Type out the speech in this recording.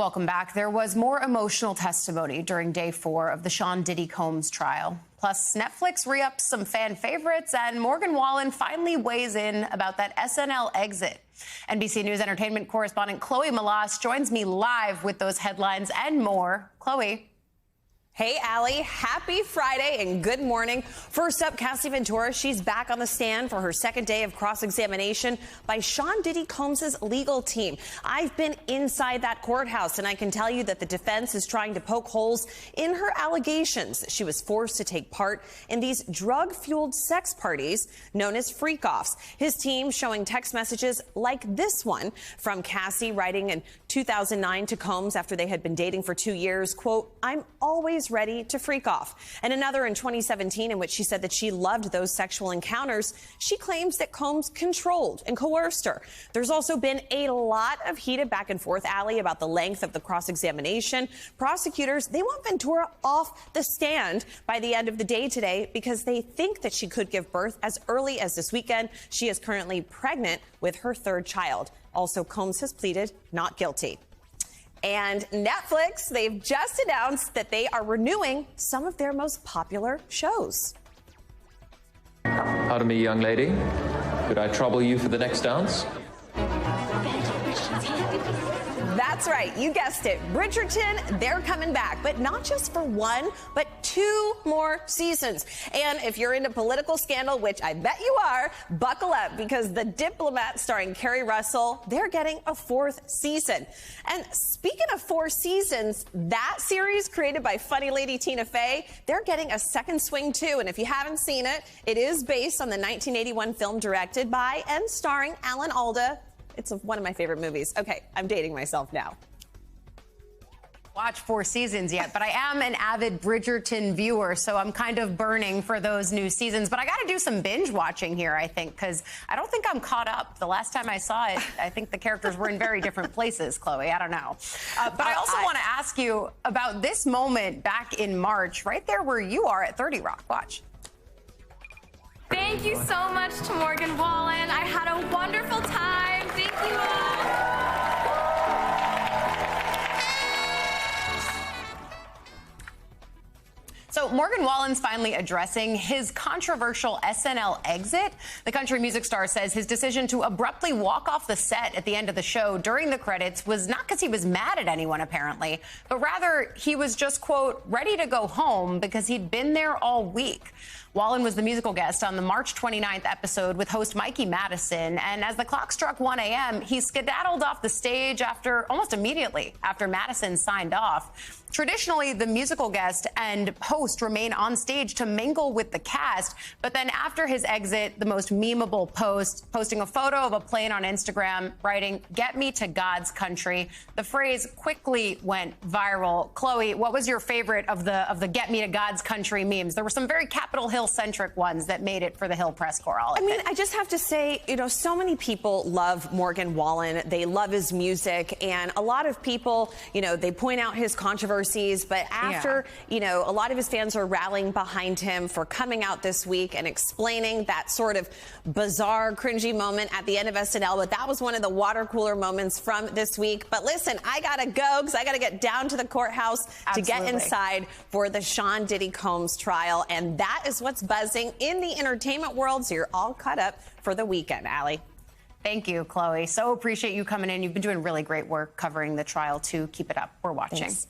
Welcome back. There was more emotional testimony during day 4 of the Sean Diddy Combs trial. Plus, Netflix re-ups some fan favorites, and Morgan Wallen finally weighs in about that SNL exit. NBC News entertainment correspondent Chloe Melas joins me live with those headlines and more. Chloe. Hey, Allie. Happy Friday and good morning. First up, Cassie Ventura. She's back on the stand for her second day of cross-examination by Sean Diddy Combs' legal team. I've been inside that courthouse, and I can tell you that the defense is trying to poke holes in her allegations that she was forced to take part in these drug-fueled sex parties known as freak-offs. His team showing text messages like this one from Cassie writing in 2009 to Combs after they had been dating for 2 years, quote, "I'm always ready to freak off." And another in 2017 in which she said that she loved those sexual encounters. She claims that Combs controlled and coerced her. There's also been a lot of heated back and forth, Allie, about the length of the cross-examination. Prosecutors, they want Ventura off the stand by the end of the day today because they think that she could give birth as early as this weekend. She is currently pregnant with her third child. Also, Combs has pleaded not guilty. And Netflix, they've just announced that they are renewing some of their most popular shows. Pardon me, young lady. Could I trouble you for the next dance? That's right. You guessed it. Bridgerton, they're coming back, but not just for one, but 2 more seasons. And if you're into political scandal, which I bet you are, buckle up because The Diplomat starring Kerry Russell, they're getting a 4th season. And speaking of 4 seasons, that series created by funny lady Tina Fey, they're getting a second swing too. And if you haven't seen it, it is based on the 1981 film directed by and starring Alan Alda. It's one of my favorite movies. Okay, I'm dating myself now. Watch 4 seasons yet, but I am an avid Bridgerton viewer, so I'm kind of burning for those new seasons. But I got to do some binge watching here, I think, because I don't think I'm caught up. The last time I saw it, I think the characters were in very different places, Chloe. I don't know. But I also want to ask you about this moment back in March, right there where you are at 30 Rock. Watch. Thank you so much to Morgan Wallen. I had a wonderful time. Thank you all. So Morgan Wallen's finally addressing his controversial SNL exit. The country music star says his decision to abruptly walk off the set at the end of the show during the credits was not because he was mad at anyone, apparently, but rather he was just, quote, ready to go home because he'd been there all week. Wallen was the musical guest on the March 29th episode with host Mikey Madison, and as the clock struck 1 a.m., he skedaddled off the stage almost immediately after Madison signed off. Traditionally, the musical guest and host remain on stage to mingle with the cast, but then after his exit, the most memeable post, posting a photo of a plane on Instagram, writing, "Get me to God's country." The phrase quickly went viral. Chloe, what was your favorite of the "Get me to God's country" memes? There were some very Capitol Hill-centric ones that made it for the Hill press corps. I mean, I just have to say, so many people love Morgan Wallen. They love his music, and a lot of people, they point out his controversies, but after, a lot of his fans are rallying behind him for coming out this week and explaining that sort of bizarre, cringy moment at the end of SNL. But that was one of the water cooler moments from this week. But listen, I got to go because I got to get down to the courthouse to get inside for the Sean Diddy Combs trial. And that is what's buzzing in the entertainment world. So you're all caught up for the weekend, Allie. Thank you, Chloe. So appreciate you coming in. You've been doing really great work covering the trial, too. Keep it up. We're watching. Thanks.